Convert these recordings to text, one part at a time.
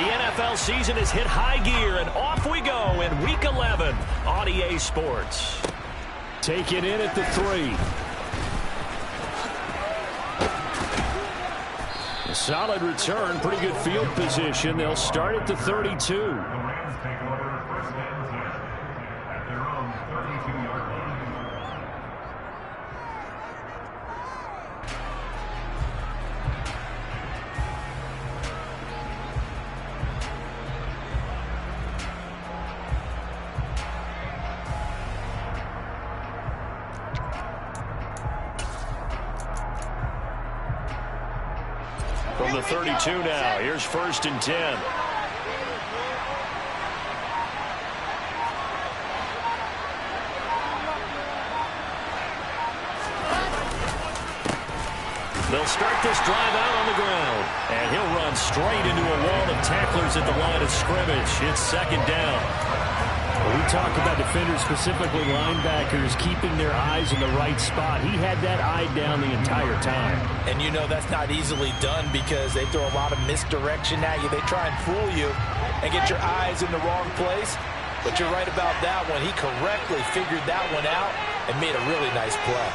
The NFL season has hit high gear, and off we go in Week 11 on EA Sports. Take it in at the 3. A solid return, pretty good field position. They'll start at the 32. From the 32 now, here's 1st and 10. They'll start this drive out on the ground, and he'll run straight into a wall of tacklers at the line of scrimmage. It's 2nd down. We talk about defenders, specifically linebackers, keeping their eyes in the right spot. He had that eye down the entire time. And you know that's not easily done because they throw a lot of misdirection at you. They try and fool you and get your eyes in the wrong place. But you're right about that one. He correctly figured that one out and made a really nice play.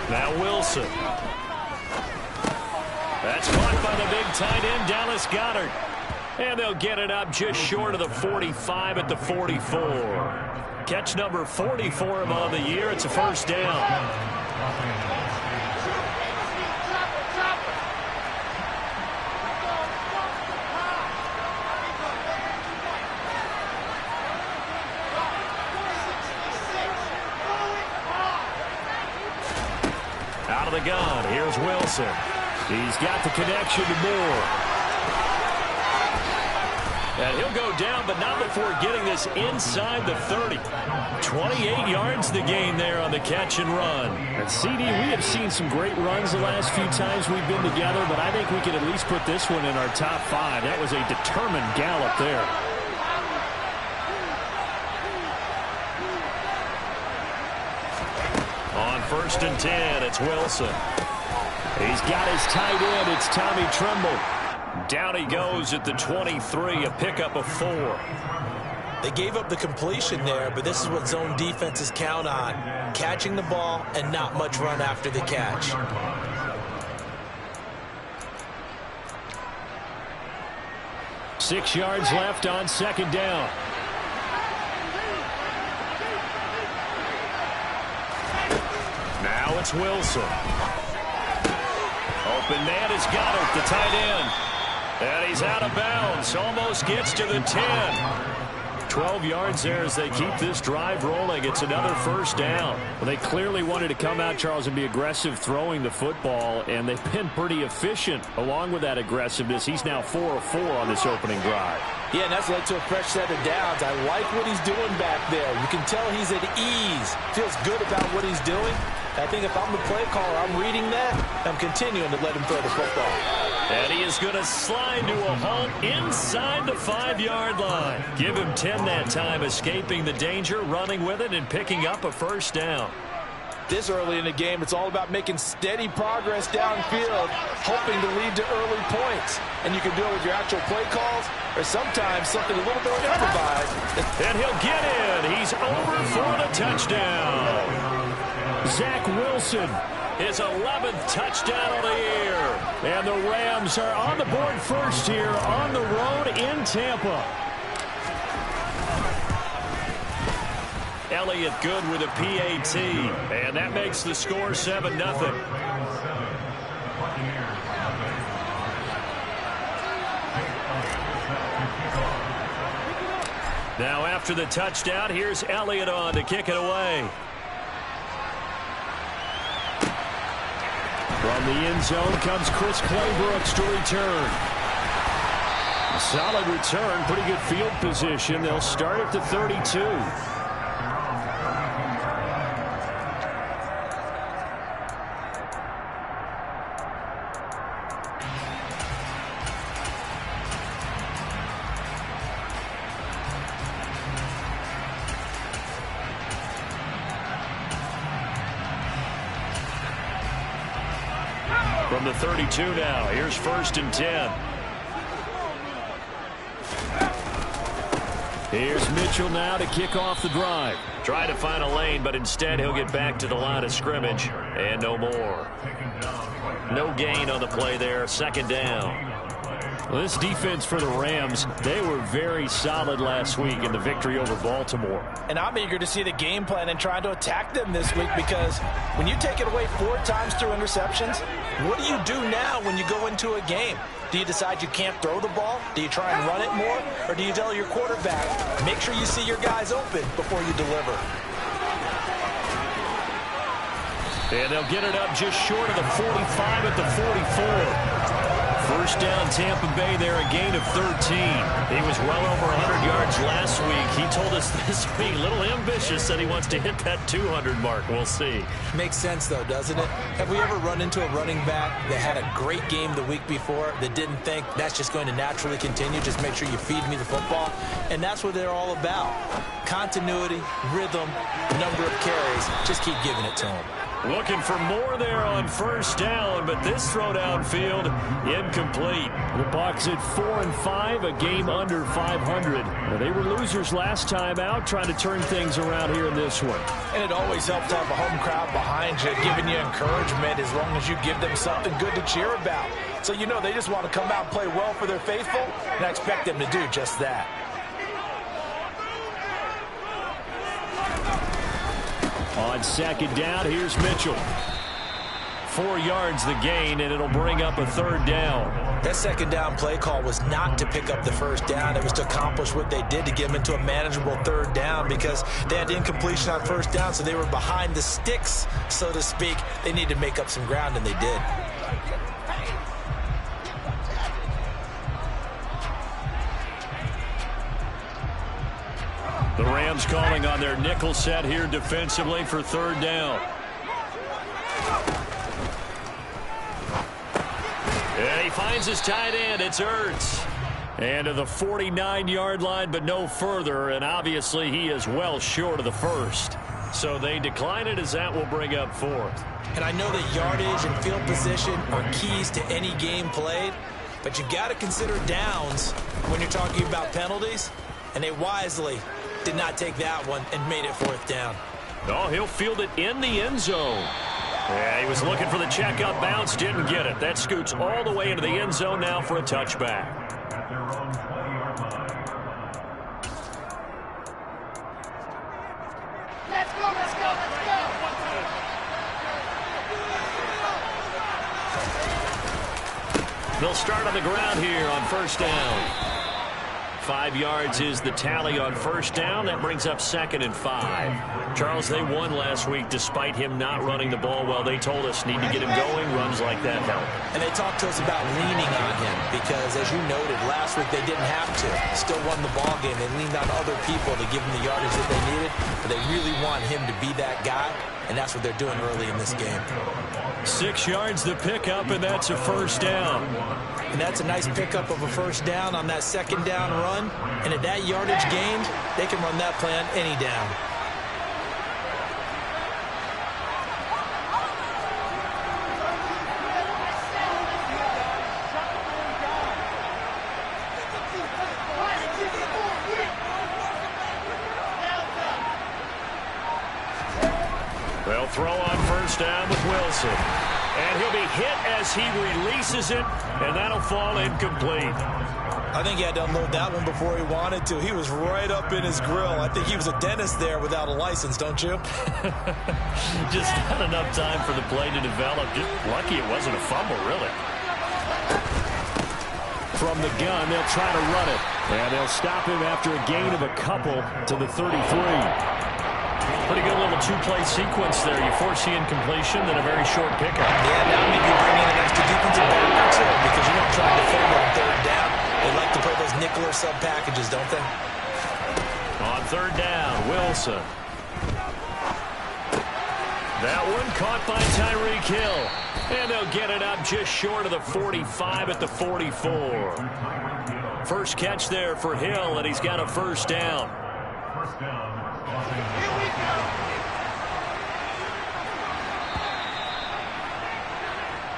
Now Wilson. That's caught by the big tight end, Dallas Goedert. And they'll get it up just short of the 45 at the 44. Catch number 40 for him on the year. It's a 1st down. Out of the gun, here's Wilson. He's got the connection to Moore. And he'll go down, but not before getting this inside the 30. 28 yards to gain there on the catch and run. And CD, we have seen some great runs the last few times we've been together, but I think we could at least put this one in our top 5. That was a determined gallop there. On 1st and 10, it's Wilson. He's got his tight end. It's Tommy Tremble. Down he goes at the 23, a pickup of 4. They gave up the completion there, but this is what zone defenses count on. Catching the ball and not much run after the catch. Six yards left on 2nd down. Now it's Wilson. Open man has got it, the tight end. And he's out of bounds. Almost gets to the 10. 12 yards there as they keep this drive rolling. It's another 1st down. Well, they clearly wanted to come out, Charles, and be aggressive throwing the football, and they've been pretty efficient along with that aggressiveness. He's now 4 of 4 on this opening drive. Yeah, and that's led to a fresh set of downs. I like what he's doing back there. You can tell he's at ease. Feels good about what he's doing. I think if I'm the play caller, I'm reading that. I'm continuing to let him throw the football. And he is going to slide to a halt inside the 5-yard line. Give him 10 that time, escaping the danger, running with it, and picking up a 1st down. This early in the game, it's all about making steady progress downfield, hoping to lead to early points. And you can do it with your actual play calls, or sometimes something a little bit more improvised. And he'll get in. He's over for the touchdown. Zach Wilson, his 11th touchdown of the year. And the Rams are on the board first here on the road in Tampa. Elliott good with a PAT. And that makes the score 7-0. Now after the touchdown, here's Elliott on to kick it away. From the end zone comes Chris Claybrooks to return. A solid return, pretty good field position. They'll start at the 32. From the 32 now, here's 1st and 10. Here's Mitchell now to kick off the drive. Try to find a lane, but instead he'll get back to the line of scrimmage. And no more. No gain on the play there. 2nd down. Well, this defense for the Rams, they were very solid last week in the victory over Baltimore. And I'm eager to see the game plan and trying to attack them this week, because when you take it away 4 times through interceptions, what do you do now when you go into a game? Do you decide you can't throw the ball? Do you try and run it more? Or do you tell your quarterback, make sure you see your guys open before you deliver? And they'll get it up just short of the 45 at the 44. 1st down, Tampa Bay there, a gain of 13. He was well over 100 yards last week. He told us this week, a little ambitious, that he wants to hit that 200 mark. We'll see. Makes sense, though, doesn't it? Have we ever run into a running back that had a great game the week before that didn't think that's just going to naturally continue? Just make sure you feed me the football. And that's what they're all about. Continuity, rhythm, number of carries. Just keep giving it to him. Looking for more there on 1st down, but this throw downfield incomplete. The Bucs at 4-5, a game under 500. Now, they were losers last time out, trying to turn things around here in this one. And it always helps to have a home crowd behind you, giving you encouragement as long as you give them something good to cheer about. So you know they just want to come out and play well for their faithful, and I expect them to do just that. On 2nd down, here's Mitchell. 4 yards the gain, and it'll bring up a 3rd down. That 2nd down play call was not to pick up the 1st down. It was to accomplish what they did, to get them into a manageable 3rd down, because they had incompletion on 1st down, so they were behind the sticks, so to speak. They needed to make up some ground, and they did. The Rams calling on their nickel set here defensively for 3rd down. And he finds his tight end. It's Ertz. And to the 49-yard line, but no further. And obviously he is well short of the 1st. So they decline it, as that will bring up 4th. And I know that yardage and field position are keys to any game played, but you've got to consider downs when you're talking about penalties. And they wisely did not take that one and made it 4th down. Oh, he'll field it in the end zone. Yeah, he was looking for the checkup bounce, didn't get it. That scoots all the way into the end zone now for a touchback. Let's go, let's go, let's go. They'll start on the ground here on 1st down. 5 yards is the tally on 1st down. That brings up 2nd and 5. Charles, they won last week despite him not running the ball well. They told us need to get him going. Runs like that help. And they talked to us about leaning on him because, as you noted, last week they didn't have to. Still won the ball game. They leaned on other people to give them the yardage that they needed. But they really want him to be that guy, and that's what they're doing early in this game. 6 yards the pickup, and that's a 1st down. And that's a nice pickup of a 1st down on that 2nd down run. And at that yardage gained, they can run that play on any down. They'll throw on 1st down with Wilson. And he'll be hit as he releases it, and that'll fall incomplete. I think he had to unload that one before he wanted to. He was right up in his grill. I think he was a dentist there without a license, don't you? Just not enough time for the play to develop. Just lucky it wasn't a fumble, really. From the gun, they'll try to run it. And they'll stop him after a gain of a couple to the 33. Pretty good little two-play sequence there. You force the incompletion, then a very short pickup. Yeah, now maybe bring in an extra defensive back or two because you don't try to defend on 3rd down. They like to play those nickel or sub packages, don't they? On 3rd down, Wilson. That one caught by Tyreek Hill. And they'll get it up just short of the 45 at the 44. First catch there for Hill, and he's got a 1st down.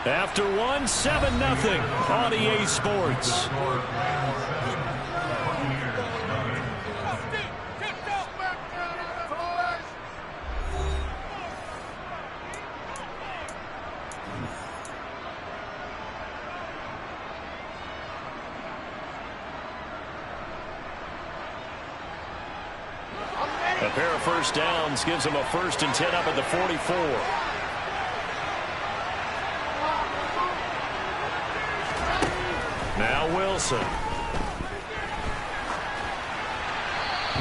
After one, 7-0 on EA Sports. A pair of first downs gives them a 1st and 10 up at the 44. Now Wilson.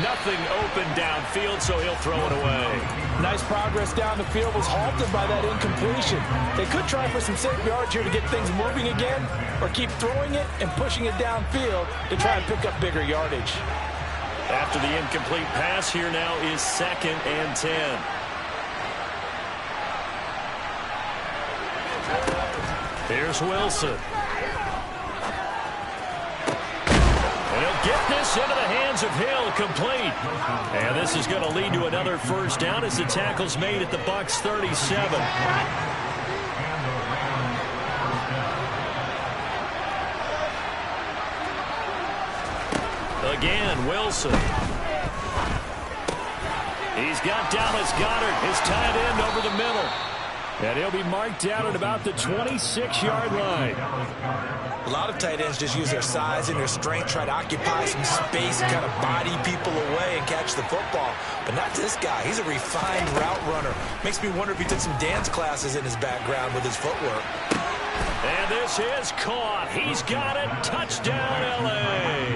Nothing open downfield, so he'll throw it away. Nice progress down the field was halted by that incompletion. They could try for some safe yards here to get things moving again, or keep throwing it and pushing it downfield to try and pick up bigger yardage. After the incomplete pass, here now is 2nd and 10. Here's Wilson. And he'll get this into the hands of Hill, complete. And this is going to lead to another first down as the tackle's made at the Bucs 37. Again, Wilson. He's got Dallas Goedert, his tight end, over the middle. And he'll be marked down at about the 26-yard line. A lot of tight ends just use their size and their strength, try to occupy some space, kind of body people away and catch the football. But not this guy. He's a refined route runner. Makes me wonder if he took some dance classes in his background with his footwork. And this is caught. He's got it. Touchdown, L.A.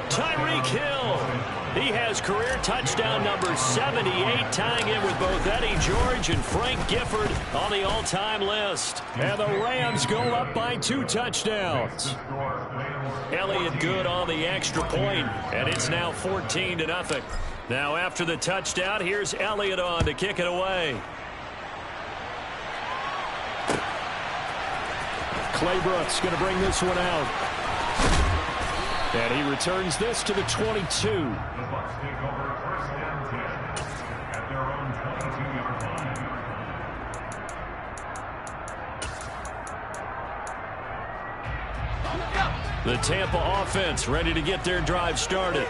Tyreek Hill. He has career touchdown number 78, tying in with both Eddie George and Frank Gifford on the all-time list. And the Rams go up by 2 touchdowns. Elliott good on the extra point, and it's now 14-0. Now after the touchdown, here's Elliott on to kick it away. Claybrook's going to bring this one out. And he returns this to the 22. The Bucs take over 1st and 10 at their own 22-yard line. The Tampa offense ready to get their drive started.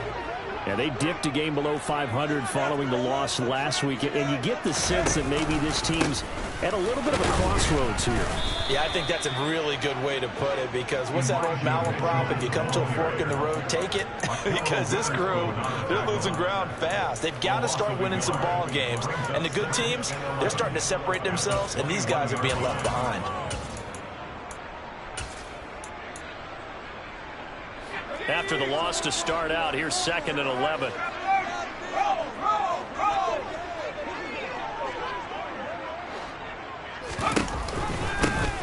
And they dipped a game below 500 following the loss last week. And you get the sense that maybe this team's at a little bit of a crossroads here. Yeah, I think that's a really good way to put it, because what's that old malaprop? If you come to a fork in the road, take it. Because this crew, they're losing ground fast. They've got to start winning some ball games. And the good teams, they're starting to separate themselves, and these guys are being left behind. After the loss to start out, here's 2nd and 11.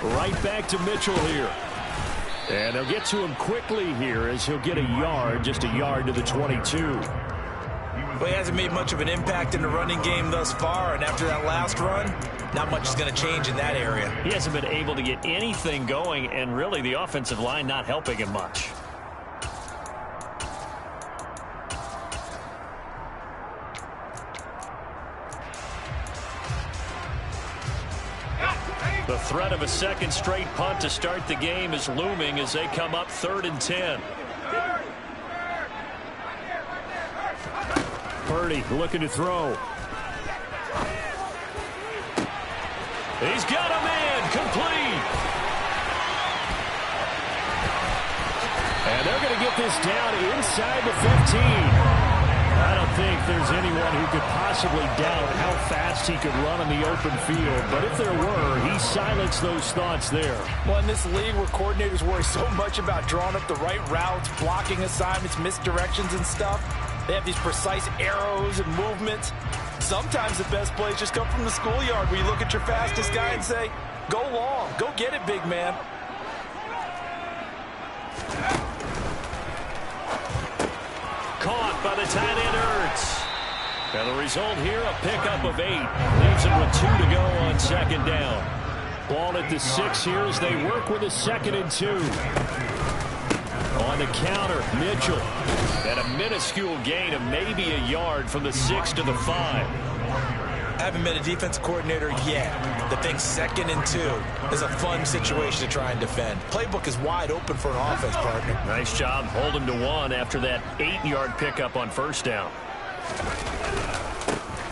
Right back to Mitchell here. And they'll get to him quickly here as he'll get a yard, just a yard to the 22. Well, he hasn't made much of an impact in the running game thus far, and after that last run, not much is going to change in that area. He hasn't been able to get anything going, and really the offensive line not helping him much. The threat of a second straight punt to start the game is looming as they come up 3rd and 10. Purdy looking to throw. He's got a man, complete. And they're going to get this down inside the 15. I don't think there's anyone who could possibly doubt how fast he could run on the open field. But if there were, he silenced those thoughts there. Well, in this league where coordinators worry so much about drawing up the right routes, blocking assignments, misdirections and stuff, they have these precise arrows and movements. Sometimes the best plays just come from the schoolyard, where you look at your fastest guy and say, go long, go get it, big man. Caught by the tight end, Ertz. And the result here, a pickup of 8. Leaves him with 2 to go on 2nd down. Ball at the 6 here as they work with a 2nd and 2. On the counter, Mitchell. And a minuscule gain of maybe a yard from the 6 to the 5. I haven't met a defense coordinator yet that thinks 2nd and 2 is a fun situation to try and defend. Playbook is wide open for an offense, partner. Nice job holding to 1 after that 8-yard pickup on first down.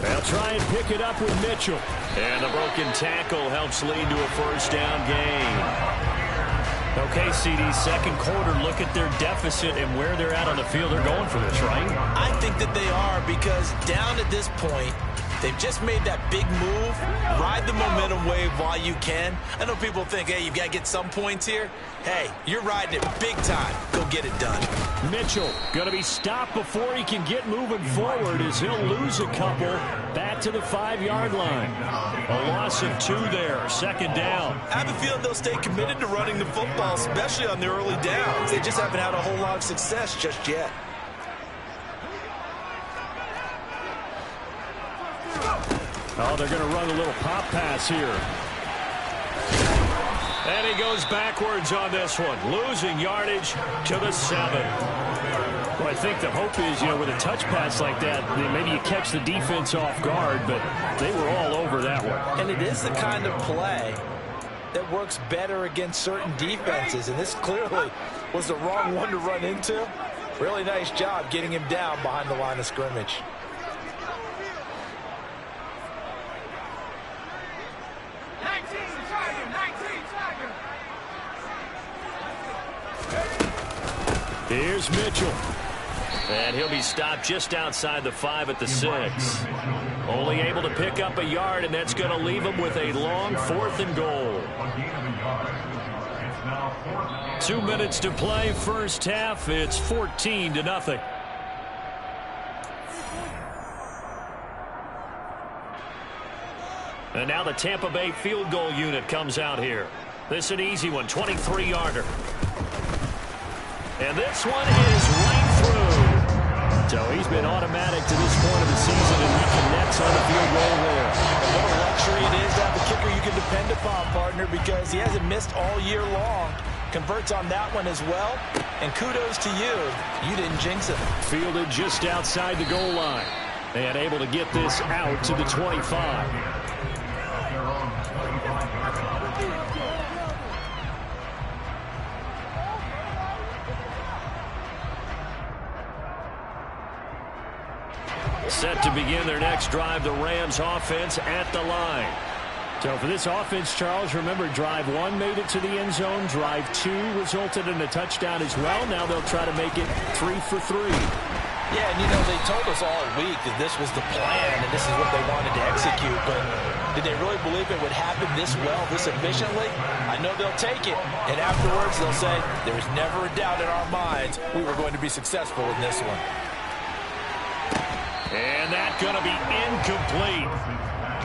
They'll try and pick it up with Mitchell. And the broken tackle helps lead to a first down gain. Okay, CD, second quarter, look at their deficit and where they're at on the field. They're going for this, right? I think that they are, because down at this point, they've just made that big move. Ride the momentum wave while you can. I know people think, hey, you've got to get some points here. Hey, you're riding it big time. Go get it done. Mitchell going to be stopped before he can get moving forward, as he'll lose a couple back to the 5-yard line. A loss of 2 there, second down. I have a feeling they'll stay committed to running the football, especially on the early downs. They just haven't had a whole lot of success just yet. Oh, they're going to run a little pop pass here. And he goes backwards on this one, losing yardage to the 7. Well, I think the hope is, with a touch pass like that, maybe you catch the defense off guard, but they were all over that one. And it is the kind of play that works better against certain defenses, and this clearly was the wrong one to run into. Really nice job getting him down behind the line of scrimmage. Here's Mitchell. And he'll be stopped just outside the 5 at the 6. Only able to pick up a yard, and that's going to leave him with a long 4th and goal. 2 minutes to play, first half. It's 14-0. And now the Tampa Bay field goal unit comes out here. This is an easy one, 23-yarder. And this one is right through. So he's been automatic to this point of the season, and he connects on the field goal there. And what a luxury it is to have a kicker you can depend upon, partner, because he hasn't missed all year long. Converts on that one as well. And kudos to you. You didn't jinx it. Fielded just outside the goal line. And able to get this out to the 25. Set to begin their next drive, the Rams offense at the line. So for this offense, Charles, remember, drive 1 made it to the end zone. Drive 2 resulted in a touchdown as well. Now they'll try to make it 3 for 3. Yeah, and they told us all week that this was the plan and this is what they wanted to execute. But did they really believe it would happen this well, this efficiently? I know they'll take it. And afterwards, they'll say, there was never a doubt in our minds we were going to be successful in this one. And that's going to be incomplete.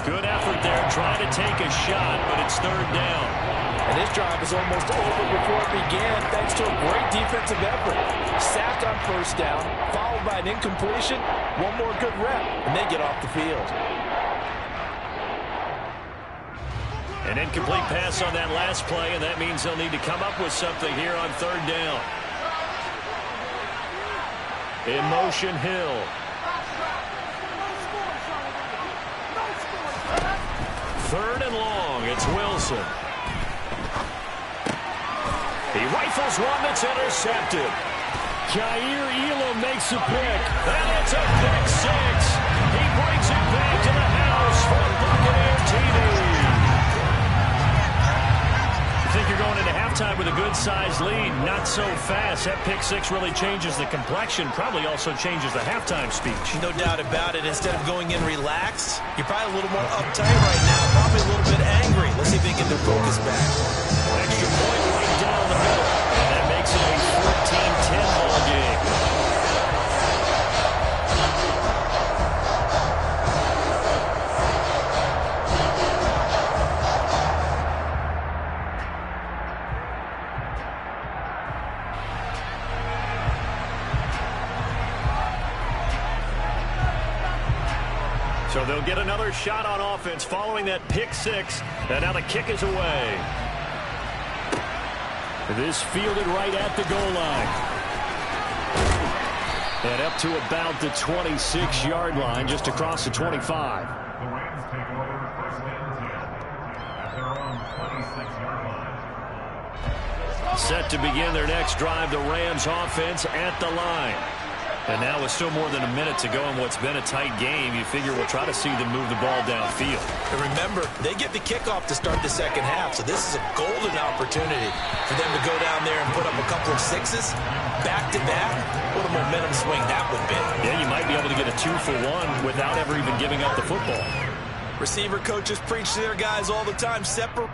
Good effort there, trying to take a shot, but it's 3rd down. And this drive is almost over before it began, thanks to a great defensive effort. Sack on first down, followed by an incompletion. One more good rep, and they get off the field. An incomplete pass on that last play, and that means they'll need to come up with something here on 3rd down. In motion, Hill. 3rd and long, it's Wilson. He rifles one that's intercepted. Jair Elam makes a pick. And it's a pick 6. He brings it back to the house for Buccaneer TV. You think you're going into halftime with a good-sized lead. Not so fast. That pick 6 really changes the complexion. Probably also changes the halftime speech. No doubt about it. Instead of going in relaxed, you're probably a little more uptight right now. Probably a little bit angry. Let's see if they get their focus back. Extra point right down the middle. And that makes it a 14-10 ball game. So they'll get another shot on offense following that pick 6. And now the kick is away. This fielded right at the goal line. And up to about the 26-yard line, just across the 25. The Rams take over first and 10 at their own 26-yard line. Set to begin their next drive, the Rams offense at the line. And now with still more than a minute to go in what's been a tight game, you figure we'll try to see them move the ball downfield. And remember, they get the kickoff to start the second half, so this is a golden opportunity for them to go down there and put up a couple of sixes back-to-back. What a momentum swing that would be. Yeah, you might be able to get a 2-for-1 without ever even giving up the football. Receiver coaches preach to their guys all the time, separate.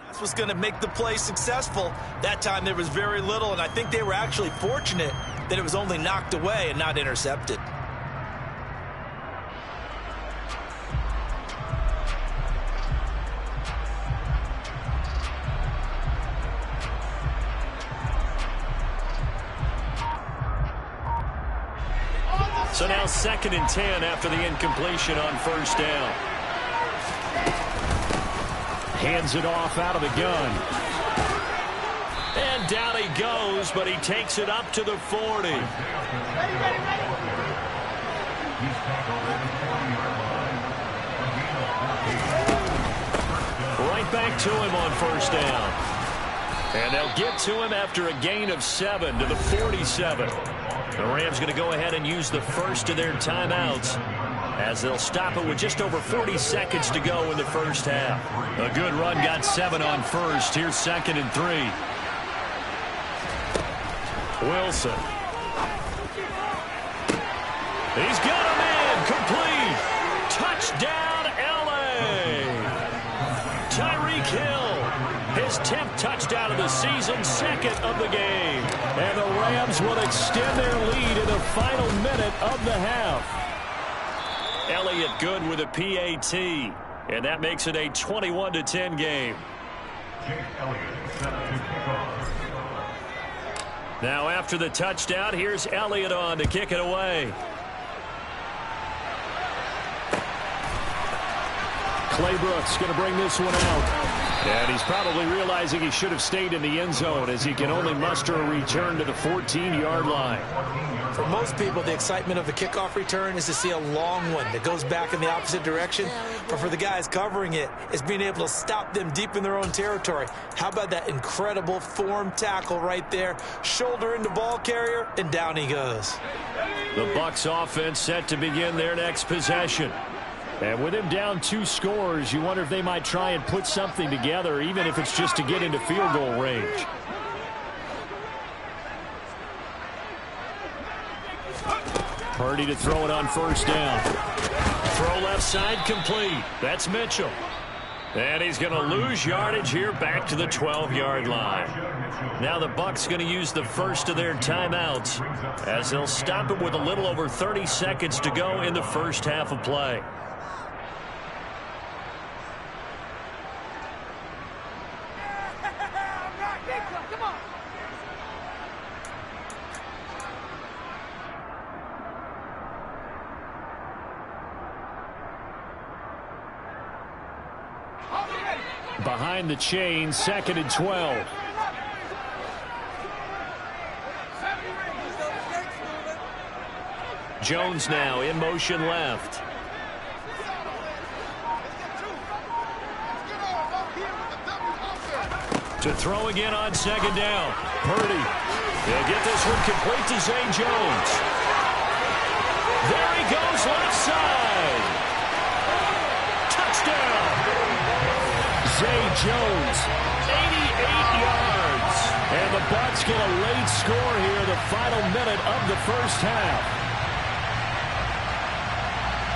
That's what's going to make the play successful. That time there was very little, and I think they were actually fortunate that it was only knocked away and not intercepted. So now 2nd and 10 after the incompletion on first down. Hands it off out of the gun. And down he goes, but he takes it up to the 40. He's tackled at the 40-yard line. Right back to him on first down. And they'll get to him after a gain of 7 to the 47. The Rams going to go ahead and use the first of their timeouts, as they'll stop it with just over 40 seconds to go in the first half. A good run, got 7 on first. Here's 2nd and 3. Wilson. He's got him in. Complete. Touchdown, L.A. Tyreek Hill. His 10th touchdown of the season, 2nd of the game. And the Rams will extend their lead in the final minute of the half. Elliott good with a PAT, and that makes it a 21-10 game. Jake Elliott set to kick off. Now after the touchdown, here's Elliott on to kick it away. Clay Brooks going to bring this one out. And he's probably realizing he should have stayed in the end zone, as he can only muster a return to the 14-yard line. For most people, the excitement of a kickoff return is to see a long one that goes back in the opposite direction. But for the guys covering it, it's being able to stop them deep in their own territory. How about that incredible form tackle right there? Shoulder into ball carrier, and down he goes. The Bucs offense set to begin their next possession. And with him down 2 scores, you wonder if they might try and put something together, even if it's just to get into field goal range. Purdy to throw it on first down. Throw left side complete. That's Mitchell. And he's going to lose yardage here back to the 12-yard line. Now the Bucs going to use the first of their timeouts, as they'll stop it with a little over 30 seconds to go in the first half of play. Behind the chain, 2nd and 12. Jones now in motion left. To throw again on 2nd down. Purdy. They'll get this one complete to Zay Jones. There he goes left side. Touchdown. Zay Jones, 88 yards. And the Bucs get a late score here, the final minute of the first half.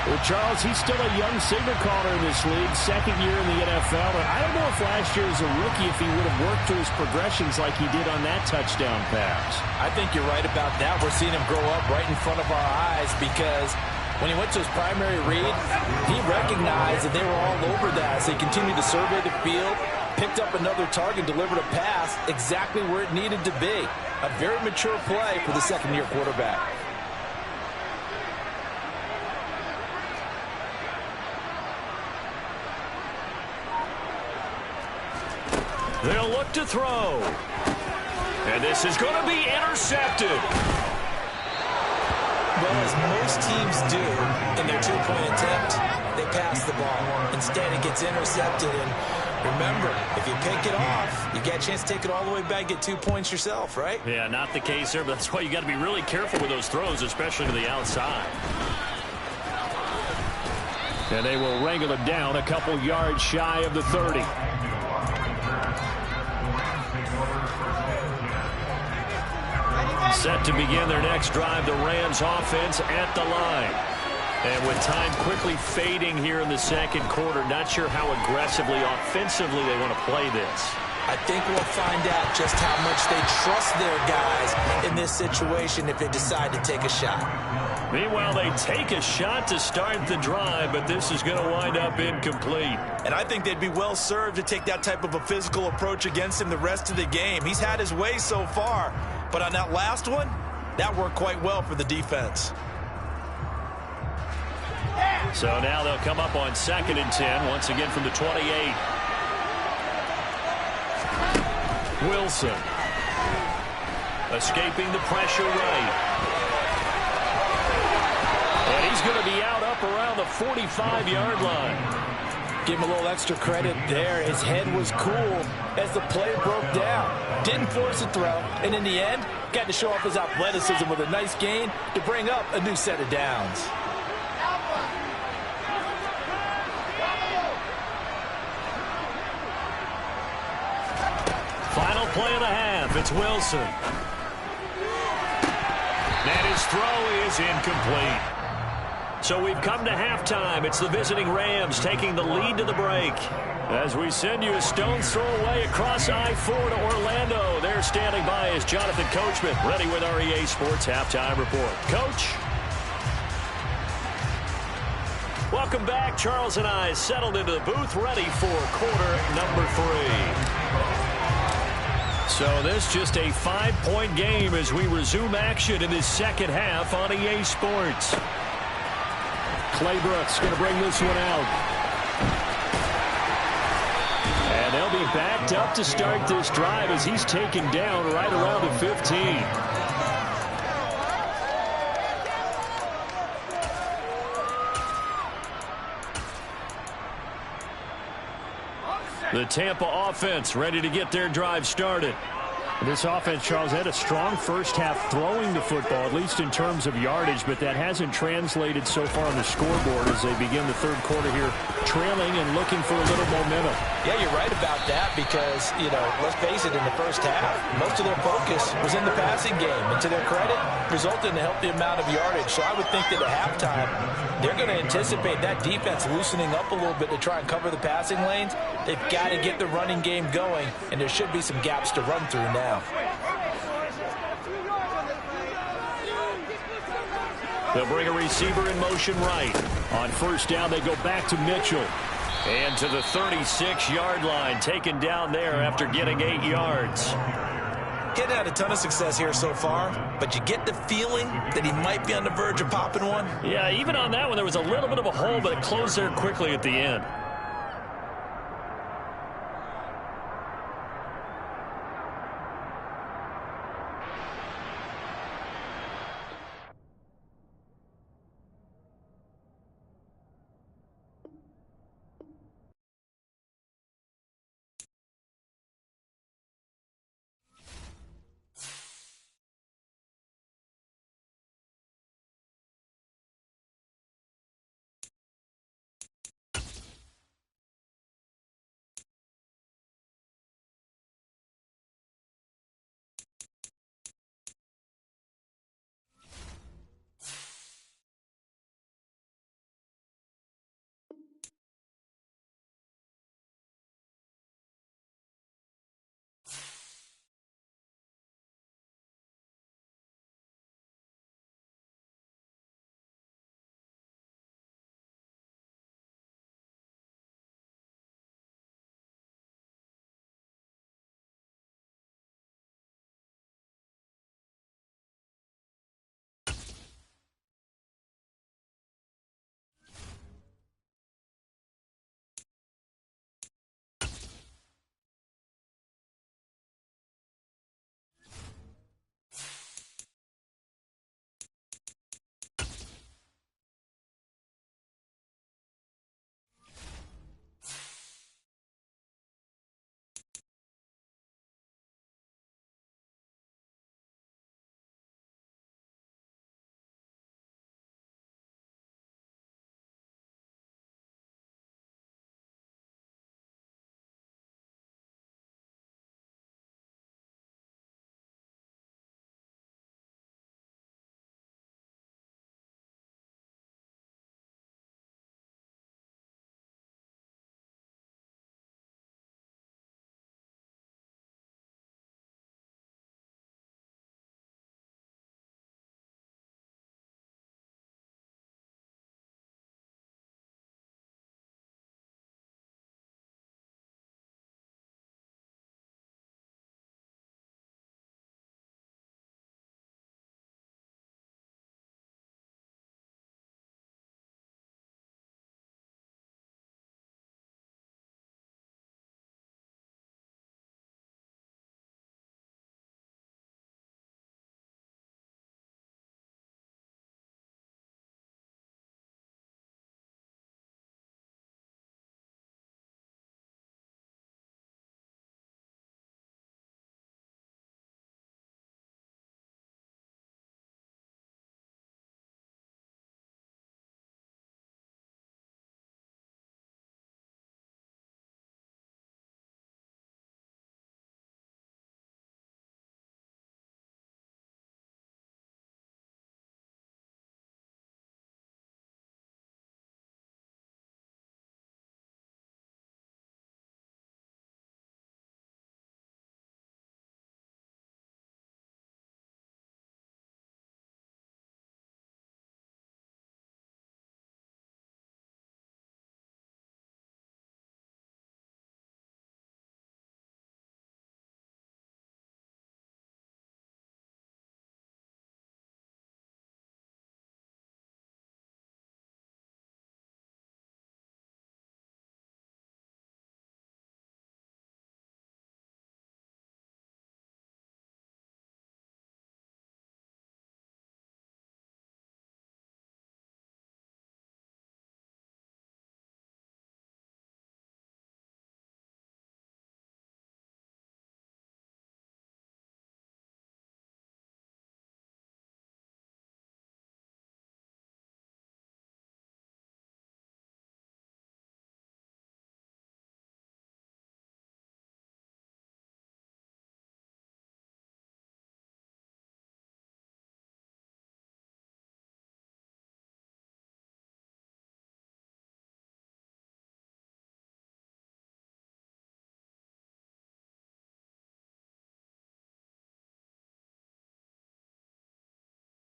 Well, Charles, he's still a young signal caller in this league, second year in the NFL. But I don't know if last year as a rookie, if he would have worked through his progressions like he did on that touchdown pass. I think you're right about that. We're seeing him grow up right in front of our eyes because when he went to his primary read, he recognized that they were all over that. So he continued to survey the field, picked up another target, delivered a pass exactly where it needed to be. A very mature play for the second-year quarterback. They'll look to throw. And this is going to be intercepted. Well, as most teams do in their two-point attempt, they pass the ball. Instead, it gets intercepted. And remember, if you pick it off, you get a chance to take it all the way back, get 2 points yourself, right? Yeah, not the case there, but that's why you got to be really careful with those throws, especially to the outside. And they will wrangle it down a couple yards shy of the 30. Set to begin their next drive, the Rams offense at the line. And with time quickly fading here in the second quarter, not sure how aggressively, offensively they want to play this. I think we'll find out just how much they trust their guys in this situation if they decide to take a shot. Meanwhile, they take a shot to start the drive, but this is going to wind up incomplete. And I think they'd be well served to take that type of a physical approach against him the rest of the game. He's had his way so far, but on that last one, that worked quite well for the defense. So now they'll come up on 2nd and 10, once again from the 28. Wilson escaping the pressure right. And he's going to be out up around the 45-yard line. Give him a little extra credit there. His head was cool as the play broke down. Didn't force a throw, and in the end, got to show off his athleticism with a nice gain to bring up a new set of downs. Final play of the half. It's Wilson. And his throw is incomplete. So we've come to halftime. It's the visiting Rams taking the lead to the break. As we send you a stone's throw away across I-4 to Orlando. There standing by is Jonathan Coachman, ready with our EA Sports Halftime Report. Coach. Welcome back. Charles and I settled into the booth, ready for quarter number 3. So this just a 5-point game as we resume action in this second half on EA Sports. Clay Brooks going to bring this one out. And they'll be backed up to start this drive as he's taken down right around the 15. The Tampa offense ready to get their drive started. This offense, Charles, had a strong first half throwing the football, at least in terms of yardage, but that hasn't translated so far on the scoreboard as they begin the third quarter here, trailing and looking for a little momentum. Yeah, you're right about that because, you know, let's face it, in the first half, most of their focus was in the passing game. And to their credit, resulted in a healthy amount of yardage. So I would think that at halftime, they're going to anticipate that defense loosening up a little bit to try and cover the passing lanes. They've got to get the running game going, and there should be some gaps to run through now. They'll bring a receiver in motion right. On first down, they go back to Mitchell. And to the 36-yard line, taken down there after getting 8 yards. Getting had a ton of success here so far, but you get the feeling that he might be on the verge of popping one. Yeah, even on that one, there was a little bit of a hole, but it closed there quickly at the end.